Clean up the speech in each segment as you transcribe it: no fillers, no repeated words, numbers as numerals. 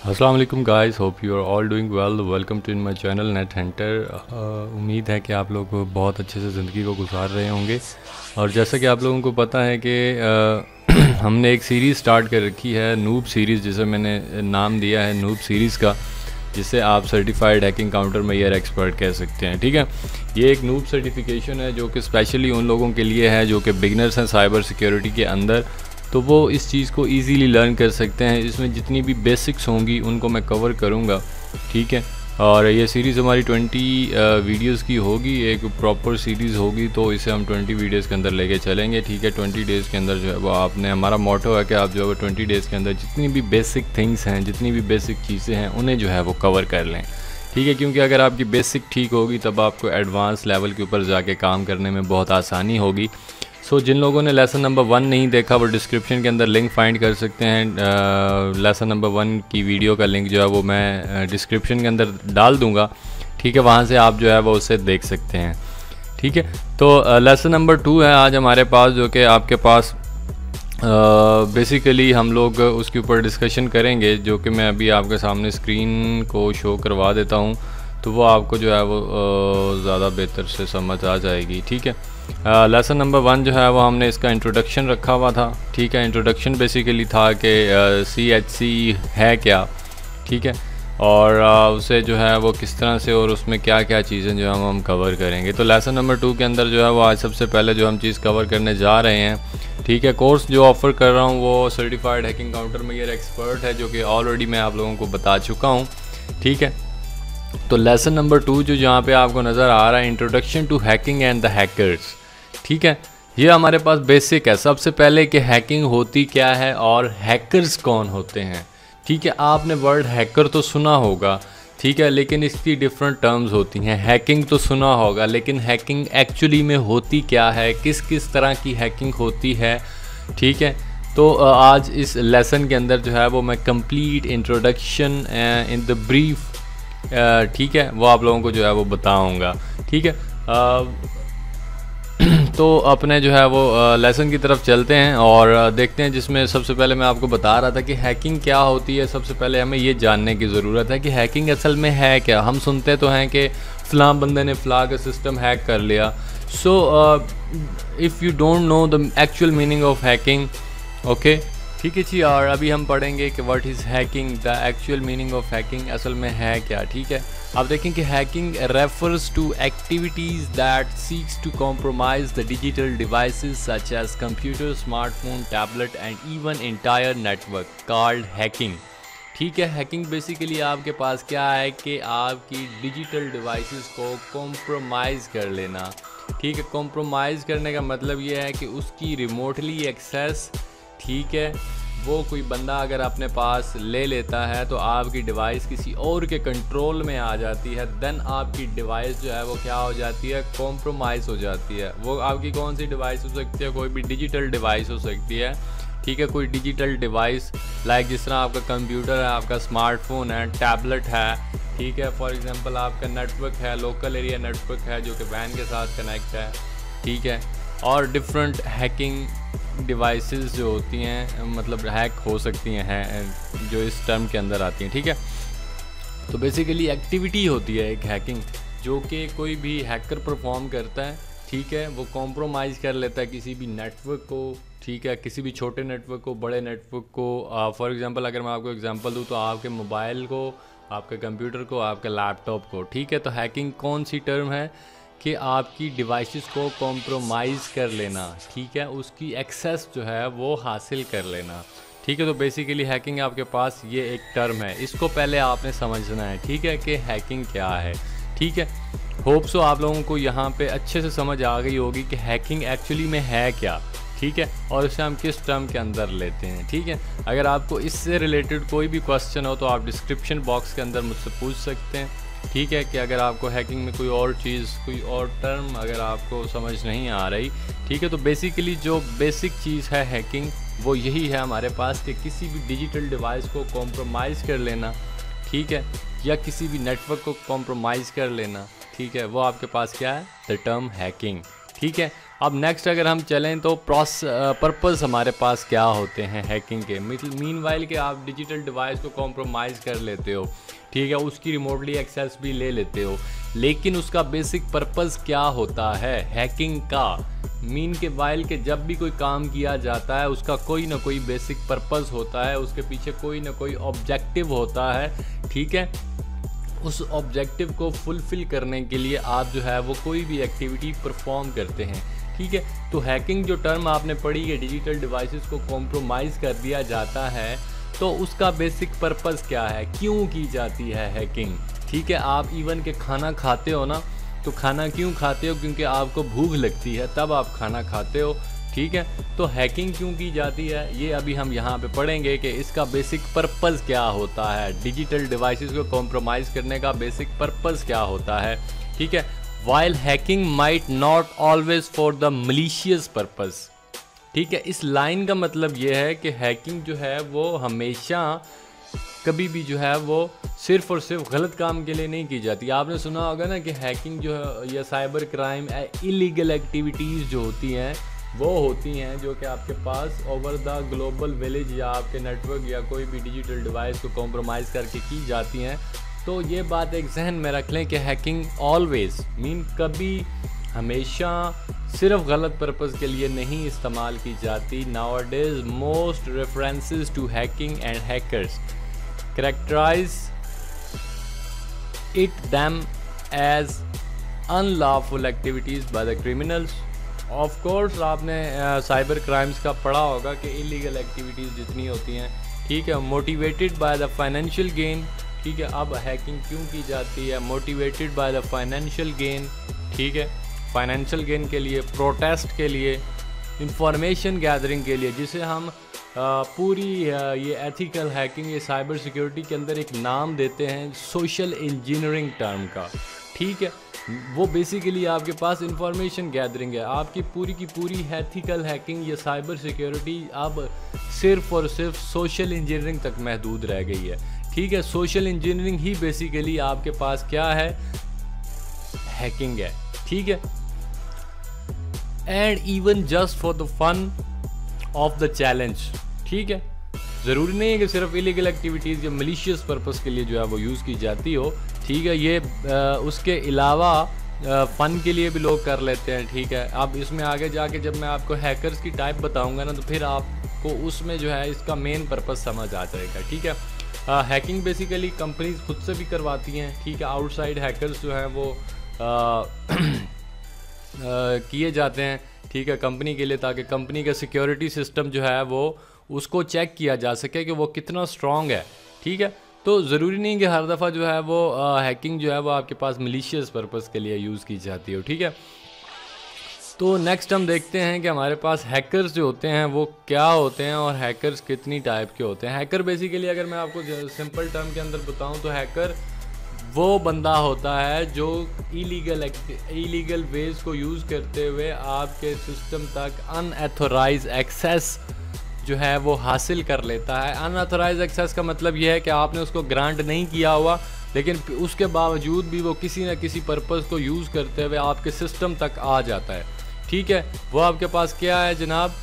अस्सलाम वालेकुम guys, hope you are all doing well. Welcome to in my channel Net Hunter. उम्मीद है कि आप लोग बहुत अच्छे से ज़िंदगी को गुजार रहे होंगे। और जैसा कि आप लोगों को पता है कि हमने एक सीरीज़ स्टार्ट कर रखी है, नूब सीरीज़, जिसे मैंने नाम दिया है नूब सीरीज़ का, जिसे आप certified hacking counter measure expert कह सकते हैं। ठीक है, ये एक नूब सर्टिफिकेशन है जो कि स्पेशली उन लोगों के लिए है जो कि बिगनर्स हैं साइबर सिक्योरिटी के अंदर, तो वो इस चीज़ को इजीली लर्न कर सकते हैं। इसमें जितनी भी बेसिक्स होंगी उनको मैं कवर करूँगा। ठीक है, और ये सीरीज़ हमारी 20 वीडियोस की होगी, एक प्रॉपर सीरीज़ होगी, तो इसे हम 20 वीडियोस के अंदर लेके चलेंगे। ठीक है, 20 डेज़ के अंदर जो है वो आपने, हमारा मोटो है कि आप जो है 20 डेज़ के अंदर जितनी भी बेसिक थिंग्स हैं, जितनी भी बेसिक चीज़ें हैं, उन्हें जो है वो कवर कर लें। ठीक है, क्योंकि अगर आपकी बेसिक ठीक होगी तब आपको एडवांस लेवल के ऊपर जाके काम करने में बहुत आसानी होगी। जिन लोगों ने लेसन नंबर 1 नहीं देखा वो डिस्क्रिप्शन के अंदर लिंक फाइंड कर सकते हैं। लेसन नंबर 1 की वीडियो का लिंक जो है वो मैं डिस्क्रिप्शन के अंदर डाल दूंगा। ठीक है, वहाँ से आप जो है वो उसे देख सकते हैं। ठीक है, तो लेसन नंबर 2 है आज हमारे पास, जो कि आपके पास बेसिकली हम लोग उसके ऊपर डिस्कशन करेंगे, जो कि मैं अभी आपके सामने स्क्रीन को शो करवा देता हूँ, तो वो आपको जो है वो ज़्यादा बेहतर से समझ आ जाएगी। ठीक है, लेसन नंबर 1 जो है वो हमने इसका इंट्रोडक्शन रखा हुआ था। ठीक है, इंट्रोडक्शन बेसिकली था कि CHC है क्या। ठीक है, और उसे जो है वो किस तरह से, और उसमें क्या क्या चीज़ें जो हम कवर करेंगे। तो लेसन नंबर 2 के अंदर जो है वो आज सबसे पहले जो हम चीज़ कवर करने जा रहे हैं, ठीक है, कोर्स जो ऑफ़र कर रहा हूँ वो certified hacking counter measure expert है, जो कि ऑलरेडी मैं आप लोगों को बता चुका हूँ। ठीक है, तो लेसन नंबर 2 जो जहाँ पे आपको नज़र आ रहा है, introduction to hacking and the hackers. ठीक है, ये हमारे पास बेसिक है। सबसे पहले कि हैकिंग होती क्या है और हैकर्स कौन होते हैं। ठीक है, आपने वर्ड हैकर तो सुना होगा, ठीक है, लेकिन इसकी डिफरेंट टर्म्स होती हैं। हैकिंग तो सुना होगा, लेकिन हैकिंग एक्चुअली में होती क्या है, किस किस तरह की हैकिंग होती है। ठीक है, तो आज इस लेसन के अंदर जो है वो मैं complete introduction in the brief, ठीक है, वो आप लोगों को जो है वो बताऊंगा। ठीक है, तो अपने जो है वो लेसन की तरफ चलते हैं और देखते हैं, जिसमें सबसे पहले मैं आपको बता रहा था कि हैकिंग क्या होती है। सबसे पहले हमें ये जानने की ज़रूरत है कि हैकिंग असल में है क्या। हम सुनते तो हैं कि फ़लाँ बंदे ने फ़लाँ का सिस्टम हैक कर लिया। So if you don't know the actual meaning of hacking, okay, ठीक है जी, और अभी हम पढ़ेंगे कि what is hacking, the actual meaning of hacking असल में है क्या। ठीक है, आप देखें कि hacking refers to activities that seeks to compromise the digital devices such as computer, smartphone, tablet and even entire network called hacking. ठीक है, हैकिंग बेसिकली आपके पास क्या है कि आपकी डिजिटल डिवाइसेस को कॉम्प्रोमाइज़ कर लेना। ठीक है, कॉम्प्रोमाइज़ करने का मतलब ये है कि उसकी रिमोटली एक्सेस, ठीक है, वो कोई बंदा अगर अपने पास ले लेता है तो आपकी डिवाइस किसी और के कंट्रोल में आ जाती है, देन आपकी डिवाइस जो है वो क्या हो जाती है, कॉम्प्रोमाइज़ हो जाती है। वो आपकी कौन सी डिवाइस हो सकती है, कोई भी डिजिटल डिवाइस हो सकती है। ठीक है, कोई डिजिटल डिवाइस लाइक जिस तरह आपका कंप्यूटर है, आपका स्मार्टफोन है, टैबलेट है। ठीक है, फॉर एग्जांपल आपका नेटवर्क है, लोकल एरिया नेटवर्क है जो कि वैन के साथ कनेक्ट है। ठीक है, और डिफरेंट हैकिंग डिवाइसेस जो होती हैं, मतलब हैक हो सकती हैं, जो इस टर्म के अंदर आती हैं। ठीक है, तो बेसिकली एक्टिविटी होती है एक हैकिंग, जो कि कोई भी हैकर परफॉर्म करता है। ठीक है, वो कॉम्प्रोमाइज़ कर लेता है किसी भी नेटवर्क को। ठीक है, किसी भी छोटे नेटवर्क को, बड़े नेटवर्क को। फॉर एग्जांपल अगर मैं आपको एग्जांपल दूं तो आपके मोबाइल को, आपके कंप्यूटर को, आपके लैपटॉप को। ठीक है, तो हैकिंग कौन सी टर्म है कि आपकी डिवाइसेस को कॉम्प्रोमाइज़ कर लेना। ठीक है, उसकी एक्सेस जो है वो हासिल कर लेना। ठीक है, तो बेसिकली हैकिंग आपके पास ये एक टर्म है, इसको पहले आपने समझना है। ठीक है, कि हैकिंग क्या है। ठीक है, होप सो आप लोगों को यहाँ पे अच्छे से समझ आ गई होगी कि हैकिंग एक्चुअली में है क्या। ठीक है, और इसे हम किस टर्म के अंदर लेते हैं। ठीक है, अगर आपको इससे रिलेटेड कोई भी क्वेश्चन हो तो आप डिस्क्रिप्शन बॉक्स के अंदर मुझसे पूछ सकते हैं। ठीक है, कि अगर आपको हैकिंग में कोई और चीज़, कोई और टर्म अगर आपको समझ नहीं आ रही। ठीक है, तो बेसिकली जो बेसिक चीज़ है हैकिंग, वो यही है हमारे पास कि किसी भी डिजिटल डिवाइस को कॉम्प्रोमाइज़ कर लेना। ठीक है, या किसी भी नेटवर्क को कॉम्प्रोमाइज़ कर लेना। ठीक है, वो आपके पास क्या है, द टर्म हैकिंग। ठीक है, अब नेक्स्ट अगर हम चलें तो पर्पस हमारे पास क्या होते हैं हैकिंग के। मीनवाइल के आप डिजिटल डिवाइस को कॉम्प्रोमाइज़ कर लेते हो, ठीक है, उसकी रिमोटली एक्सेस भी ले लेते हो, लेकिन उसका बेसिक पर्पस क्या होता है हैकिंग का। मीन के वाइल के जब भी कोई काम किया जाता है उसका कोई ना कोई बेसिक पर्पस होता है, उसके पीछे कोई ना कोई ऑब्जेक्टिव होता है, ठीक है। उस ऑब्जेक्टिव को फुलफ़िल करने के लिए आप जो है वो कोई भी एक्टिविटी परफॉर्म करते हैं, ठीक है। तो हैकिंग जो टर्म आपने पढ़ी है, डिजिटल डिवाइसेस को कॉम्प्रोमाइज़ कर दिया जाता है, तो उसका बेसिक पर्पस क्या है, क्यों की जाती है हैकिंग, ठीक है। आप इवन के खाना खाते हो ना, तो खाना क्यों खाते हो, क्योंकि आपको भूख लगती है तब आप खाना खाते हो, ठीक है। तो हैकिंग क्यों की जाती है ये अभी हम यहाँ पे पढ़ेंगे कि इसका बेसिक पर्पस क्या होता है, डिजिटल डिवाइसेस को कॉम्प्रोमाइज़ करने का बेसिक पर्पस क्या होता है, ठीक है। While hacking might not always for the malicious purpose, ठीक है। इस लाइन का मतलब ये है कि हैकिंग जो है वो हमेशा कभी भी जो है वो सिर्फ़ और सिर्फ गलत काम के लिए नहीं की जाती। आपने सुना होगा ना कि हैकिंग जो है या साइबर क्राइम इलीगल एक्टिविटीज़ जो होती हैं वो होती हैं जो कि आपके पास ओवर द ग्लोबल विलेज या आपके नेटवर्क या कोई भी डिजिटल डिवाइस को कॉम्प्रोमाइज़ करके की जाती हैं। तो ये बात एक जहन में रख लें कि हैकिंग ऑलवेज मीन कभी हमेशा सिर्फ गलत पर्पस के लिए नहीं इस्तेमाल की जाती। Nowadays most references to hacking and hackers characterize it them as unlawful activities by the criminals. Of course आपने साइबर क्राइम्स का पढ़ा होगा कि इलीगल एक्टिविटीज़ जितनी होती हैं, ठीक है, motivated by the financial gain, ठीक है। अब हैकिंग क्यों की जाती है, motivated by the financial gain, ठीक है, फाइनेंशियल गेन के लिए, प्रोटेस्ट के लिए, इंफॉर्मेशन गैदरिंग के लिए, जिसे हम पूरी ये एथिकल हैकिंग ये साइबर सिक्योरिटी के अंदर एक नाम देते हैं सोशल इंजीनियरिंग टर्म का, ठीक है। वो बेसिकली आपके पास इंफॉर्मेशन गैदरिंग है। आपकी पूरी की पूरी एथिकल हैकिंग या साइबर सिक्योरिटी अब सिर्फ और सिर्फ सोशल इंजीनियरिंग तक महदूद रह गई है, ठीक है। सोशल इंजीनियरिंग ही बेसिकली आपके पास क्या है, हैकिंग है, ठीक है। And even just for the fun of the challenge, ठीक है। ज़रूरी नहीं है कि सिर्फ इलीगल एक्टिविटीज़ या मलिशियस पर्पस के लिए जो है वो यूज़ की जाती हो, ठीक है। ये उसके अलावा फ़न के लिए भी लोग कर लेते हैं, ठीक है। अब इसमें आगे जाके जब मैं आपको हैकर्स की टाइप बताऊंगा ना, तो फिर आपको उसमें जो है इसका मेन पर्पस समझ आ जाएगा, ठीक है। हैकिंग बेसिकली कंपनीज खुद से भी करवाती हैं, ठीक है। आउटसाइड हैकर्स जो हैं वो किए जाते हैं, ठीक है, कंपनी के लिए, ताकि कंपनी का सिक्योरिटी सिस्टम जो है वो उसको चेक किया जा सके कि वो कितना स्ट्रॉन्ग है, ठीक है। तो ज़रूरी नहीं कि हर दफ़ा जो है वो हैकिंग जो है वो आपके पास मलिशियस पर्पस के लिए यूज़ की जाती हो, ठीक है। तो नेक्स्ट हम देखते हैं कि हमारे पास हैकर्स जो होते हैं वो क्या होते हैं और हैकर्स कितनी टाइप के होते हैं। हैकर बेसिकली अगर मैं आपको सिंपल टर्म के अंदर बताऊं तो हैकर वो बंदा होता है जो इलीगल वेज को यूज़ करते हुए आपके सिस्टम तक अनऑथराइज एक्सेस जो है वो हासिल कर लेता है। अनऑथराइज एक्सेस का मतलब यह है कि आपने उसको ग्रांट नहीं किया हुआ, लेकिन उसके बावजूद भी वो किसी न किसी पर्पज़ को यूज़ करते हुए आपके सिस्टम तक आ जाता है, ठीक है। वो आपके पास क्या है जनाब,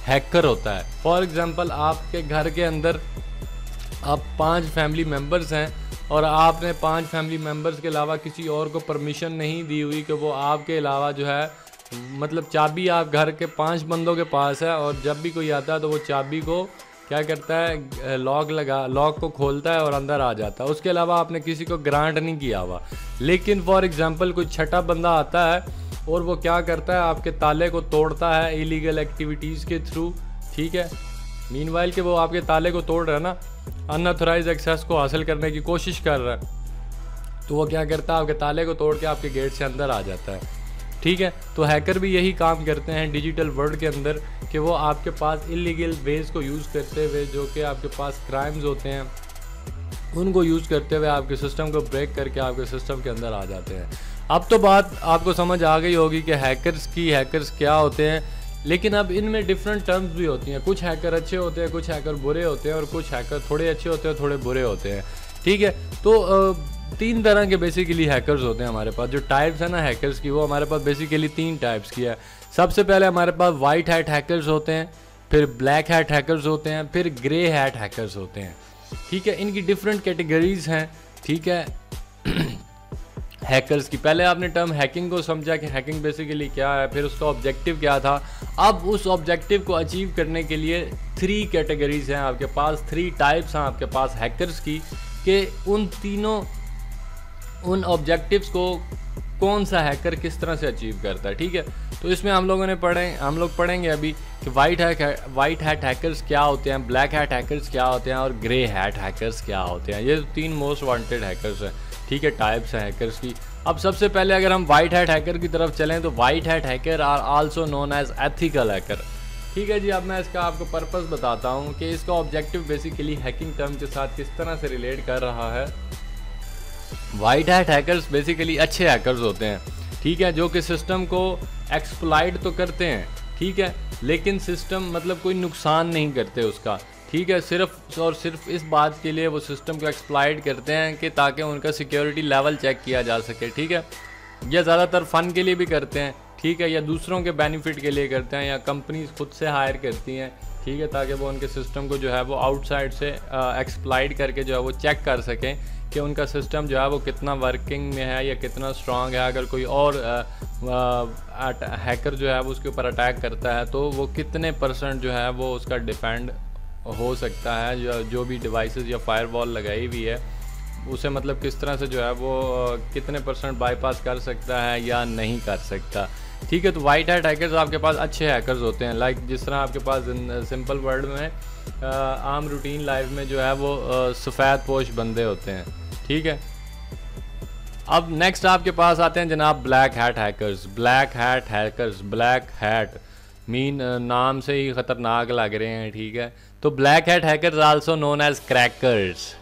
हैकर होता है। फॉर एग्ज़ाम्पल आपके घर के अंदर आप 5 फैमिली मेम्बर्स हैं और आपने 5 फैमिली मेम्बर्स के अलावा किसी और को परमिशन नहीं दी हुई कि वो आपके अलावा जो है, मतलब चाबी आप घर के 5 बंदों के पास है और जब भी कोई आता है तो वो चाबी को क्या करता है, लॉक को खोलता है और अंदर आ जाता है। उसके अलावा आपने किसी को ग्रांट नहीं किया हुआ। लेकिन फॉर एग्ज़ाम्पल कोई छठा बंदा आता है और वो क्या करता है, आपके ताले को तोड़ता है इलीगल एक्टिविटीज़ के थ्रू, ठीक है। मीनवाइल के वो आपके ताले को तोड़ रहा है ना, अनऑथराइज एक्सेस को हासिल करने की कोशिश कर रहा है, तो वो क्या करता है, आपके ताले को तोड़ के आपके गेट से अंदर आ जाता है, ठीक है। तो हैकर भी यही काम करते हैं डिजिटल वर्ल्ड के अंदर कि वो आपके पास इलीगल वेज को यूज़ करते हुए, जो कि आपके पास क्राइम्स होते हैं, उनको यूज़ करते हुए आपके सिस्टम को ब्रेक करके आपके सिस्टम के अंदर आ जाते हैं। अब तो बात आपको समझ आ गई होगी कि हैकर्स क्या होते हैं, लेकिन अब इनमें डिफरेंट टर्म्स भी होती हैं। कुछ हैकर अच्छे होते हैं, कुछ हैकर बुरे होते हैं और कुछ हैकर थोड़े अच्छे होते हैं, थोड़े बुरे होते हैं, ठीक है। तो तीन तरह के बेसिकली हैकर्स होते हैं हमारे पास। जो टाइप्स है ना हैकर्स की, वो हमारे पास बेसिकली 3 टाइप्स की है। सबसे पहले हमारे पास वाइट हैट हैकर्स होते हैं, फिर ब्लैक हैट हैकर्स होते हैं, फिर ग्रे हैट हैकर्स होते हैं। ठीक है, इनकी डिफरेंट कैटेगरीज हैं। ठीक है हैकर्स की। पहले आपने टर्म हैकिंग को समझा कि हैकिंग बेसिकली क्या है, फिर उसका ऑब्जेक्टिव क्या था। अब उस ऑब्जेक्टिव को अचीव करने के लिए 3 कैटेगरीज हैं आपके पास, 3 टाइप्स हैं आपके पास हैकर्स की, कि उन ऑब्जेक्टिव्स को कौन सा हैकर किस तरह से अचीव करता है। ठीक है, तो इसमें हम लोग पढ़ेंगे अभी कि वाइट हैट हैकर्स क्या होते हैं, ब्लैक हैट हैकर्स क्या होते हैं और ग्रे हैट हैकर्स क्या होते हैं। ये 3 मोस्ट वांटेड हैकर्स हैं। ठीक है, टाइप्स हैं हैकर्स की। अब सबसे पहले अगर हम वाइट हैट हैकर की तरफ चलें तो white hat hacker are also known as ethical hacker. ठीक है जी, अब मैं इसका आपको पर्पस बताता हूँ कि इसका ऑब्जेक्टिव बेसिकली हैकिंग टर्म के साथ किस तरह से रिलेट कर रहा है। वाइट हैट हैकर्स बेसिकली अच्छे हैकर्स होते हैं। ठीक है, जो कि सिस्टम को एक्सप्लॉइट तो करते हैं। ठीक है, लेकिन सिस्टम मतलब कोई नुकसान नहीं करते उसका। ठीक है, सिर्फ और सिर्फ इस बात के लिए वो सिस्टम को एक्सप्लॉइट करते हैं कि ताकि उनका सिक्योरिटी लेवल चेक किया जा सके। ठीक है, या ज़्यादातर फ़न के लिए भी करते हैं। ठीक है, या दूसरों के बेनिफिट के लिए करते हैं, या कंपनीज खुद से हायर करती हैं। ठीक है, ताकि वो उनके सिस्टम को जो है वो आउटसाइड से एक्सप्लॉइट करके जो है वो चेक कर सकें कि उनका सिस्टम जो है वो कितना वर्किंग में है या कितना स्ट्रांग है। अगर कोई और हैकर जो है वो उसके ऊपर अटैक करता है तो वो कितने % जो है वो उसका डिफेंड हो सकता है। जो भी डिवाइसेस या फायरवॉल लगाई हुई है उसे मतलब किस तरह से जो है वो कितने % बाईपास कर सकता है या नहीं कर सकता। ठीक है, तो वाइट हैट हैकर्स आपके पास अच्छे हैकर्स होते हैं। लाइक जिस तरह आपके पास सिंपल वर्ड में आम रूटीन लाइफ में जो है वो सफ़ेद पोश बंदे होते हैं। ठीक है, अब नेक्स्ट आपके पास आते हैं जनाब black hat hackers. Black hat mean नाम से ही ख़तरनाक लग रहे हैं। ठीक है, तो black hat hackers also known as crackers.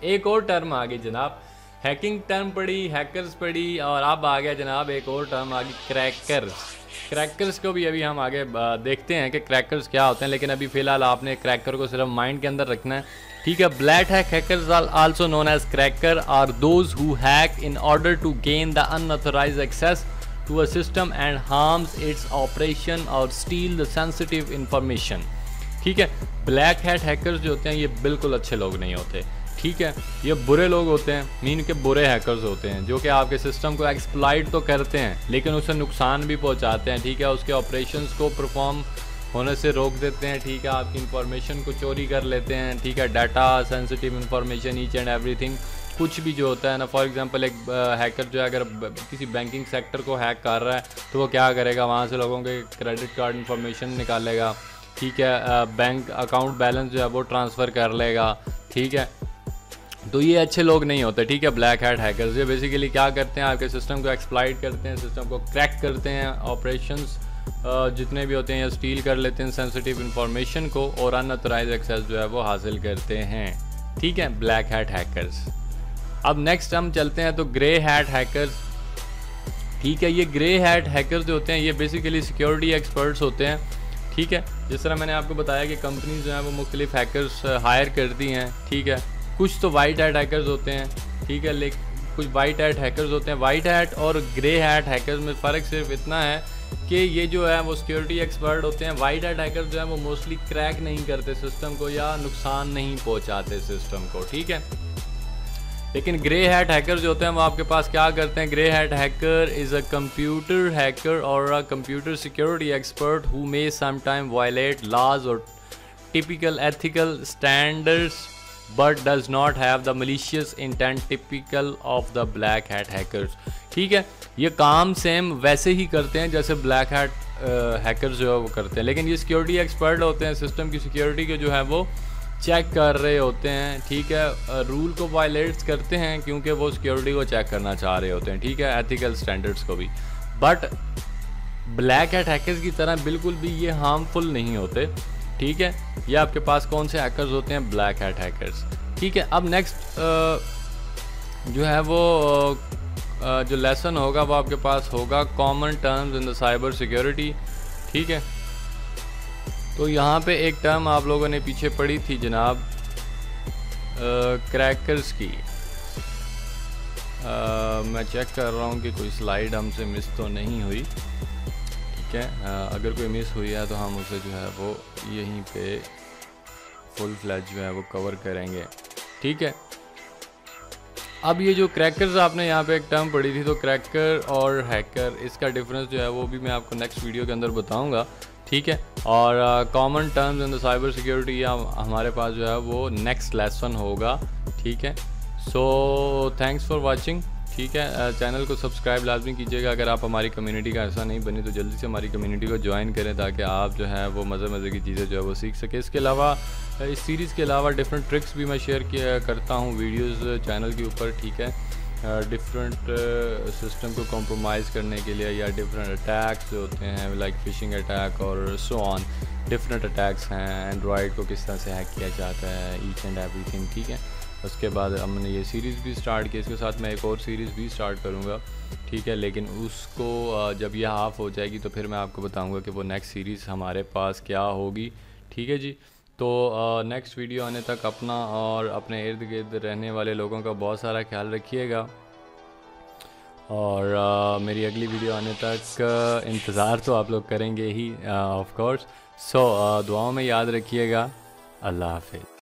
एक और टर्म आ गई जनाब, हैकिंग टर्म पड़ी, हैकर्स पड़ी, और अब आ गया जनाब एक और टर्म आ गई क्रैकर्स। क्रैकर्स को भी अभी हम आगे देखते हैं कि क्रैकर्स क्या होते हैं, लेकिन अभी फ़िलहाल आपने क्रैकर को सिर्फ माइंड के अंदर रखना है। ठीक है, black hat hackers are also known as cracker are those who hack in order to gain the unauthorized access to a system and harms its operation or steal the sensitive information। ठीक है, black hat hackers जो होते हैं ये बिल्कुल अच्छे लोग नहीं होते। ठीक है, ये बुरे लोग होते हैं, मीन के बुरे हैकर्स होते हैं जो कि आपके सिस्टम को एक्सप्लॉइट तो करते हैं लेकिन उसे नुकसान भी पहुंचाते हैं। ठीक है, उसके ऑपरेशंस को परफॉर्म होने से रोक देते हैं। ठीक है, आपकी इंफॉर्मेशन को चोरी कर लेते हैं। ठीक है, data, sensitive information, each and everything, कुछ भी जो होता है ना। फॉर एग्जांपल एक हैकर जो है अगर किसी बैंकिंग सेक्टर को हैक कर रहा है तो वो क्या करेगा, वहाँ से लोगों के क्रेडिट कार्ड इंफॉर्मेशन निकालेगा। ठीक है, बैंक अकाउंट बैलेंस जो है वो ट्रांसफ़र कर लेगा। ठीक है, तो ये अच्छे लोग नहीं होते। ठीक है, ब्लैक हैट हैकर्स ये बेसिकली क्या करते हैं, आपके सिस्टम को एक्सप्लॉइट करते हैं, सिस्टम को क्रैक करते हैं, ऑपरेशंस जितने भी होते हैं स्टील कर लेते हैं सेंसिटिव इंफॉर्मेशन को, और अनऑथराइज्ड एक्सेस जो है वो हासिल करते हैं। ठीक है, ब्लैक हैट हैकर्स। अब नेक्स्ट हम चलते हैं तो ग्रे हैट हैकर्स। ठीक है, ये ग्रे हैट हैकर्स जो होते हैं ये बेसिकली सिक्योरिटी एक्सपर्ट्स होते हैं। ठीक है, जिस तरह मैंने आपको बताया कि कंपनीज जो हैं वो मुख्तलिफ हैकर्स हायर करती हैं। ठीक है, कुछ तो वाइट हैट हैकर्स होते हैं। ठीक है, लेकिन कुछ वाइट हैट हैकर्स होते हैं। वाइट हैट और ग्रे हैट हैकर्स में फ़र्क सिर्फ इतना है कि ये जो है वो सिक्योरिटी एक्सपर्ट होते हैं। वाइट हैट हैकर्स जो है वो मोस्टली क्रैक नहीं करते सिस्टम को या नुकसान नहीं पहुँचाते सिस्टम को। ठीक है, लेकिन ग्रे हैट हैकर जो होते हैं वो आपके पास क्या करते हैं। Grey hat hacker is a computer hacker और a computer security expert who may sometime violate laws और typical ethical standards but does not have the malicious intent typical of the black hat hackers. ठीक है, ये काम same वैसे ही करते हैं जैसे ब्लैक हैट हैकर्स जो है वो करते हैं, लेकिन ये सिक्योरिटी एक्सपर्ट होते हैं, सिस्टम की सिक्योरिटी के जो है वो चेक कर रहे होते हैं। ठीक है, रूल को वायलेट्स करते हैं क्योंकि वो सिक्योरिटी को चेक करना चाह रहे होते हैं। ठीक है, एथिकल स्टैंडर्ड्स को भी। बट ब्लैक हैट हैकर्स की तरह बिल्कुल भी ये हार्मफुल नहीं होते। ठीक है, ये आपके पास कौन से हैकर्स होते हैं, ब्लैक हैट हैकर्स। ठीक है, अब नेक्स्ट जो है वो जो लेसन होगा वो आपके पास होगा common terms in the cyber security. ठीक है, तो यहाँ पे एक टर्म आप लोगों ने पीछे पढ़ी थी जनाब क्रैकर्स की। मैं चेक कर रहा हूँ कि कोई स्लाइड हमसे मिस तो नहीं हुई। ठीक है, अगर कोई मिस हुई है तो हम उसे जो है वो यहीं पे फुल फ्लैज जो है वो कवर करेंगे। ठीक है, अब ये जो क्रैकर्स आपने यहाँ पे एक टर्म पढ़ी थी, तो क्रैकर और हैकर, इसका डिफरेंस जो है वो भी मैं आपको नेक्स्ट वीडियो के अंदर बताऊँगा। ठीक है, और common terms in the cyber security या हमारे पास जो है वो नेक्स्ट लेसन होगा। ठीक है, सो थैंक्स फॉर वाचिंग। ठीक है, चैनल को सब्सक्राइब लाजमी कीजिएगा। अगर आप हमारी कम्युनिटी का हिस्सा नहीं बनी तो जल्दी से हमारी कम्युनिटी को ज्वाइन करें, ताकि आप जो है वो मज़े की चीज़ें जो है वो सीख सकें। इसके अलावा इस सीरीज़ के अलावा डिफरेंट ट्रिक्स भी मैं शेयर किया करता हूँ वीडियोज़ चैनल के ऊपर। ठीक है, डिफरेंट सिस्टम को कॉम्प्रोमाइज़ करने के लिए, या डिफरेंट अटैक्स जो होते हैं लाइक फिशिंग अटैक और सो ऑन, डिफरेंट अटैक्स हैं। एंड्रॉयड को किस तरह से हैक किया जाता है, ईच एंड एवरीथिंग। ठीक है, उसके बाद हमने ये सीरीज़ भी स्टार्ट की, इसके साथ मैं एक और सीरीज़ भी स्टार्ट करूँगा। ठीक है, लेकिन उसको जब यह हाफ हो जाएगी तो फिर मैं आपको बताऊँगा कि वो नेक्स्ट सीरीज़ हमारे पास क्या होगी। ठीक है जी, तो नेक्स्ट वीडियो आने तक अपना और अपने इर्द गिर्द रहने वाले लोगों का बहुत सारा ख्याल रखिएगा, और मेरी अगली वीडियो आने तक इंतज़ार तो आप लोग करेंगे ही ऑफ कोर्स। सो दुआओं में याद रखिएगा। अल्लाह हाफ़िज़।